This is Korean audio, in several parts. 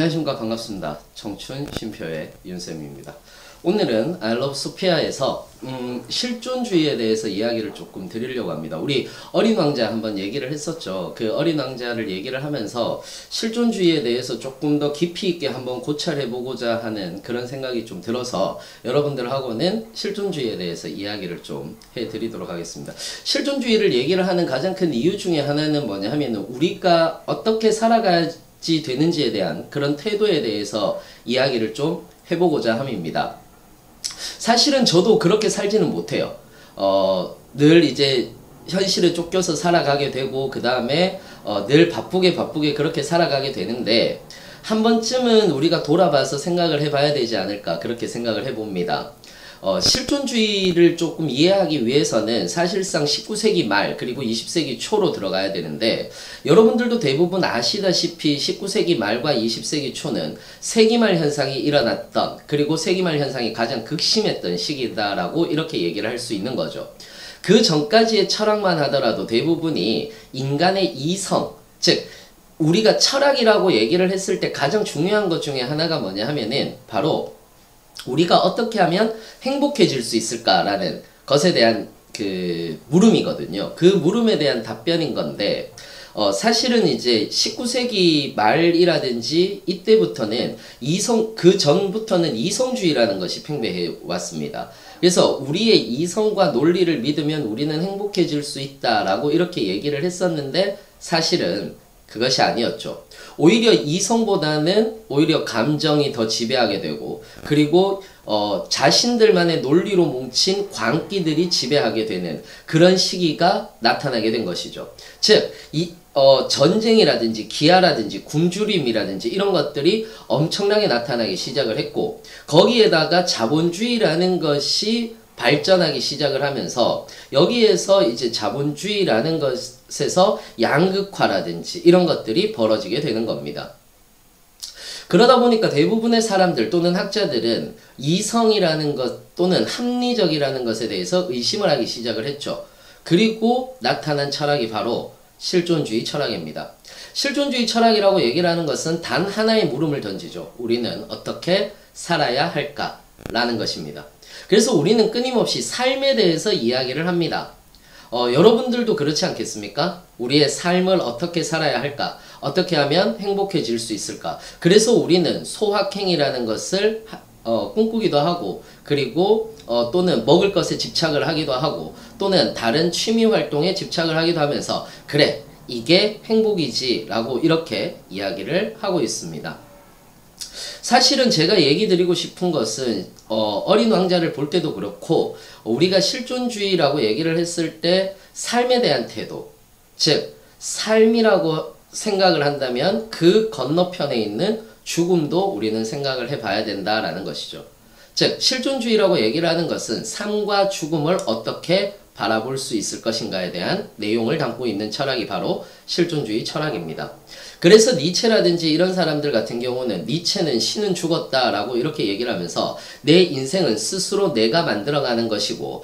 안녕하십니까. 반갑습니다. 청춘 쉼표의 윤쌤입니다. 오늘은 I Love Sophia에서 실존주의에 대해서 이야기를 조금 드리려고 합니다. 우리 어린 왕자 한번 얘기를 했었죠. 그 어린 왕자를 얘기를 하면서 실존주의에 대해서 조금 더 깊이 있게 한번 고찰해보고자 하는 그런 생각이 좀 들어서 여러분들하고는 실존주의에 대해서 이야기를 좀 해드리도록 하겠습니다. 실존주의를 얘기를 하는 가장 큰 이유 중에 하나는 뭐냐 하면 우리가 어떻게 살아가야지 되는지에 대한 그런 태도에 대해서 이야기를 좀 해보고자 함입니다. 사실은 저도 그렇게 살지는 못해요. 늘 이제 현실에 쫓겨서 살아가게 되고 그 다음에 늘 바쁘게 그렇게 살아가게 되는데 한 번쯤은 우리가 돌아봐서 생각을 해봐야 되지 않을까 그렇게 생각을 해봅니다. 실존주의를 조금 이해하기 위해서는 사실상 19세기 말 그리고 20세기 초로 들어가야 되는데 여러분들도 대부분 아시다시피 19세기 말과 20세기 초는 세기말 현상이 일어났던 그리고 세기말 현상이 가장 극심했던 시기다라고 이렇게 얘기를 할 수 있는 거죠. 그 전까지의 철학만 하더라도 대부분이 인간의 이성, 즉 우리가 철학이라고 얘기를 했을 때 가장 중요한 것 중에 하나가 뭐냐 하면은 바로 우리가 어떻게 하면 행복해질 수 있을까라는 것에 대한 그 물음이거든요. 그 물음에 대한 답변인 건데 사실은 이제 19세기 말이라든지 이때부터는 그 전부터는 이성주의라는 것이 팽배해 왔습니다. 그래서 우리의 이성과 논리를 믿으면 우리는 행복해질 수 있다라고 이렇게 얘기를 했었는데 사실은 그것이 아니었죠. 오히려 이성보다는 오히려 감정이 더 지배하게 되고 그리고 자신들만의 논리로 뭉친 광기들이 지배하게 되는 그런 시기가 나타나게 된 것이죠. 즉 전쟁이라든지 기아라든지 굶주림이라든지 이런 것들이 엄청나게 나타나기 시작을 했고 거기에다가 자본주의라는 것이 발전하기 시작을 하면서 여기에서 이제 자본주의라는 것에서 양극화라든지 이런 것들이 벌어지게 되는 겁니다. 그러다 보니까 대부분의 사람들 또는 학자들은 이성이라는 것 또는 합리적이라는 것에 대해서 의심을 하기 시작을 했죠. 그리고 나타난 철학이 바로 실존주의 철학입니다. 실존주의 철학이라고 얘기를 하는 것은 단 하나의 물음을 던지죠. 우리는 어떻게 살아야 할까라는 것입니다. 그래서 우리는 끊임없이 삶에 대해서 이야기를 합니다. 여러분들도 그렇지 않겠습니까? 우리의 삶을 어떻게 살아야 할까? 어떻게 하면 행복해질 수 있을까? 그래서 우리는 소확행이라는 것을 꿈꾸기도 하고 그리고 또는 먹을 것에 집착을 하기도 하고 또는 다른 취미 활동에 집착을 하기도 하면서 그래 이게 행복이지 라고 이렇게 이야기를 하고 있습니다. 사실은 제가 얘기 드리고 싶은 것은 어린 왕자를 볼 때도 그렇고 우리가 실존주의라고 얘기를 했을 때 삶에 대한 태도, 즉 삶이라고 생각을 한다면 그 건너편에 있는 죽음도 우리는 생각을 해봐야 된다라는 것이죠. 즉 실존주의라고 얘기를 하는 것은 삶과 죽음을 어떻게 바라볼 수 있을 것인가에 대한 내용을 담고 있는 철학이 바로 실존주의 철학입니다. 그래서 니체라든지 이런 사람들 같은 경우는 니체는 신은 죽었다라고 이렇게 얘기를 하면서 내 인생은 스스로 내가 만들어가는 것이고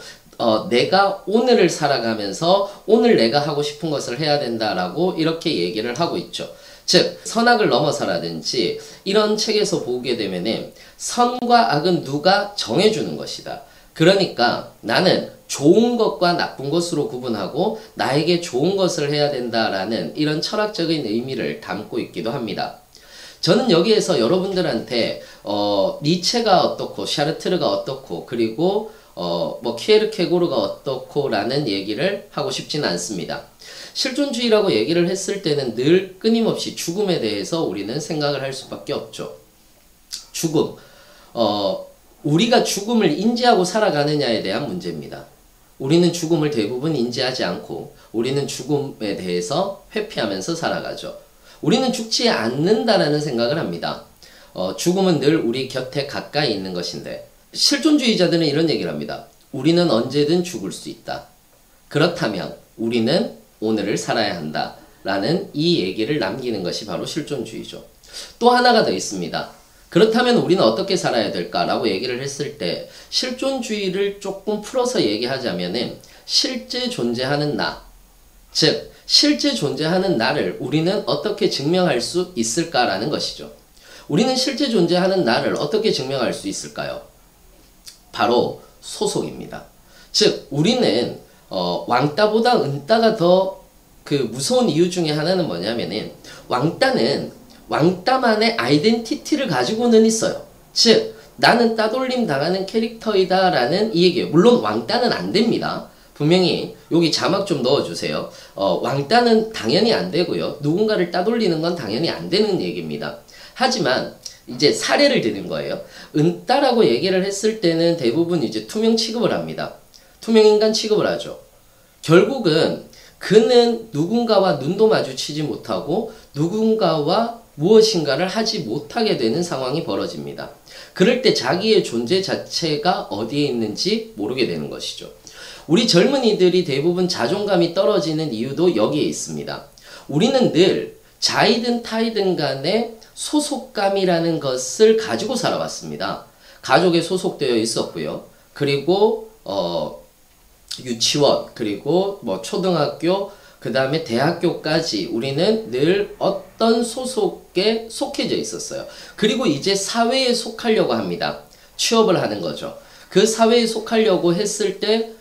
내가 오늘을 살아가면서 오늘 내가 하고 싶은 것을 해야 된다라고 이렇게 얘기를 하고 있죠. 즉 선악을 넘어서라든지 이런 책에서 보게 되면은 선과 악은 누가 정해주는 것이다. 그러니까 나는 좋은 것과 나쁜 것으로 구분하고 나에게 좋은 것을 해야 된다라는 이런 철학적인 의미를 담고 있기도 합니다. 저는 여기에서 여러분들한테 니체가 어떻고 샤르트르가 어떻고 그리고 키에르케고르가 어떻고 라는 얘기를 하고 싶지는 않습니다. 실존주의라고 얘기를 했을 때는 늘 끊임없이 죽음에 대해서 우리는 생각을 할 수밖에 없죠. 죽음 우리가 죽음을 인지하고 살아가느냐에 대한 문제입니다. 우리는 죽음을 대부분 인지하지 않고 우리는 죽음에 대해서 회피하면서 살아가죠. 우리는 죽지 않는다라는 생각을 합니다. 죽음은 늘 우리 곁에 가까이 있는 것인데 실존주의자들은 이런 얘기를 합니다. 우리는 언제든 죽을 수 있다. 그렇다면 우리는 오늘을 살아야 한다. 라는 이 얘기를 남기는 것이 바로 실존주의죠. 또 하나가 더 있습니다. 그렇다면 우리는 어떻게 살아야 될까라고 얘기를 했을 때 실존주의를 조금 풀어서 얘기하자면은 실제 존재하는 나, 즉 실제 존재하는 나를 우리는 어떻게 증명할 수 있을까라는 것이죠. 우리는 실제 존재하는 나를 어떻게 증명할 수 있을까요? 바로 소속입니다. 즉 우리는 왕따보다 은따가 더 그 무서운 이유 중에 하나는 뭐냐면은 왕따는 왕따만의 아이덴티티를 가지고는 있어요. 즉 나는 따돌림 당하는 캐릭터이다 라는 이 얘기예요. 물론 왕따는 안 됩니다. 분명히 여기 자막 좀 넣어주세요. 왕따는 당연히 안 되고요. 누군가를 따돌리는 건 당연히 안 되는 얘기입니다. 하지만 이제 사례를 드는 거예요. 은따라고 얘기를 했을 때는 대부분 이제 투명 취급을 합니다. 투명인간 취급을 하죠. 결국은 그는 누군가와 눈도 마주치지 못하고 누군가와 무엇인가를 하지 못하게 되는 상황이 벌어집니다. 그럴 때 자기의 존재 자체가 어디에 있는지 모르게 되는 것이죠. 우리 젊은이들이 대부분 자존감이 떨어지는 이유도 여기에 있습니다. 우리는 늘 자이든 타이든 간에 소속감이라는 것을 가지고 살아왔습니다. 가족에 소속되어 있었고요. 그리고 유치원, 그리고 뭐 초등학교, 그 다음에 대학교까지 우리는 늘 어떤 소속에 속해져 있었어요. 그리고 이제 사회에 속하려고 합니다. 취업을 하는 거죠. 그 사회에 속하려고 했을 때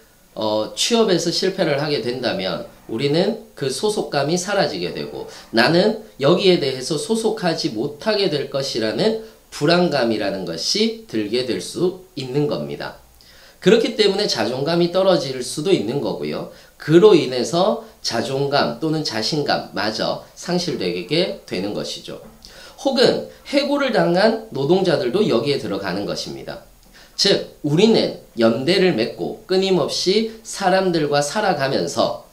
취업에서 실패를 하게 된다면 우리는 그 소속감이 사라지게 되고 나는 여기에 대해서 소속하지 못하게 될 것이라는 불안감이라는 것이 들게 될 수 있는 겁니다. 그렇기 때문에 자존감이 떨어질 수도 있는 거고요. 그로 인해서 자존감 또는 자신감마저 상실되게 되는 것이죠. 혹은 해고를 당한 노동자들도 여기에 들어가는 것입니다. 즉 우리는 연대를 맺고 끊임없이 사람들과 살아가면서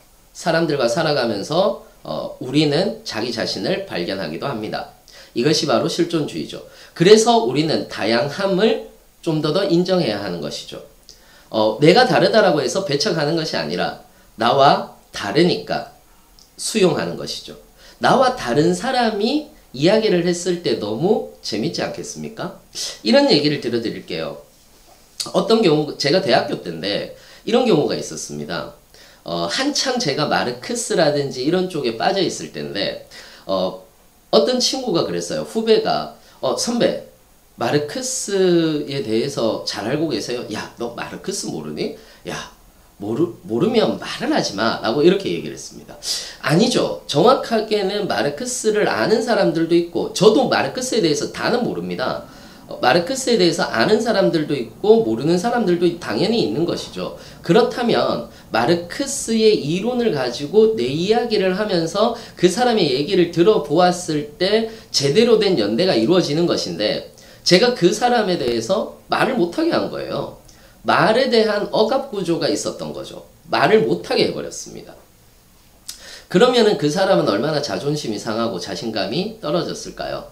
우리는 자기 자신을 발견하기도 합니다. 이것이 바로 실존주의죠. 그래서 우리는 다양함을 좀 더 인정해야 하는 것이죠. 내가 다르다라고 해서 배척하는 것이 아니라 나와 다르니까 수용하는 것이죠. 나와 다른 사람이 이야기를 했을 때 너무 재밌지 않겠습니까? 이런 얘기를 들어드릴게요. 어떤 경우 제가 대학교 때인데 이런 경우가 있었습니다. 한창 제가 마르크스라든지 이런 쪽에 빠져 있을 때인데 어떤 친구가 그랬어요. 후배가 선배 마르크스에 대해서 잘 알고 계세요? 야, 너 마르크스 모르니? 야, 모르면 말을 하지 마 라고 이렇게 얘기를 했습니다. 아니죠. 정확하게는 마르크스를 아는 사람들도 있고 저도 마르크스에 대해서 다는 모릅니다. 마르크스에 대해서 아는 사람들도 있고 모르는 사람들도 당연히 있는 것이죠. 그렇다면 마르크스의 이론을 가지고 내 이야기를 하면서 그 사람의 얘기를 들어보았을 때 제대로 된 연대가 이루어지는 것인데 제가 그 사람에 대해서 말을 못하게 한 거예요. 말에 대한 억압구조가 있었던 거죠. 말을 못하게 해버렸습니다. 그러면은 그 사람은 얼마나 자존심이 상하고 자신감이 떨어졌을까요?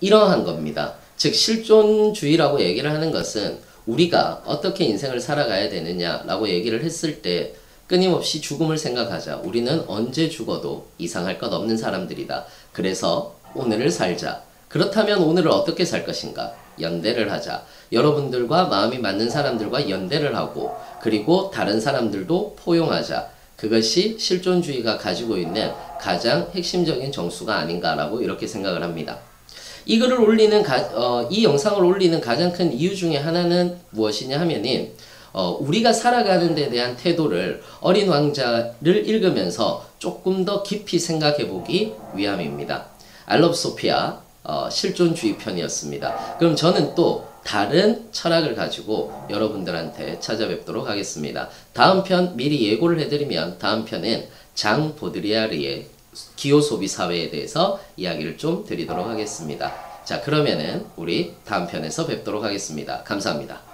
이러한 겁니다. 즉 실존주의라고 얘기를 하는 것은 우리가 어떻게 인생을 살아가야 되느냐라고 얘기를 했을 때 끊임없이 죽음을 생각하자. 우리는 언제 죽어도 이상할 것 없는 사람들이다. 그래서 오늘을 살자. 그렇다면 오늘을 어떻게 살 것인가? 연대를 하자. 여러분들과 마음이 맞는 사람들과 연대를 하고 그리고 다른 사람들도 포용하자. 그것이 실존주의가 가지고 있는 가장 핵심적인 정수가 아닌가라고 이렇게 생각을 합니다. 이 글을 올리는 이 영상을 올리는 가장 큰 이유 중에 하나는 무엇이냐 하면은 우리가 살아가는 데 대한 태도를 어린 왕자를 읽으면서 조금 더 깊이 생각해 보기 위함입니다. I love Sophia 실존주의 편이었습니다. 그럼 저는 또 다른 철학을 가지고 여러분들한테 찾아뵙도록 하겠습니다. 다음 편 미리 예고를 해드리면 다음 편은 장 보드리아르의 기호소비 사회에 대해서 이야기를 좀 드리도록 하겠습니다. 자, 그러면은 우리 다음 편에서 뵙도록 하겠습니다. 감사합니다.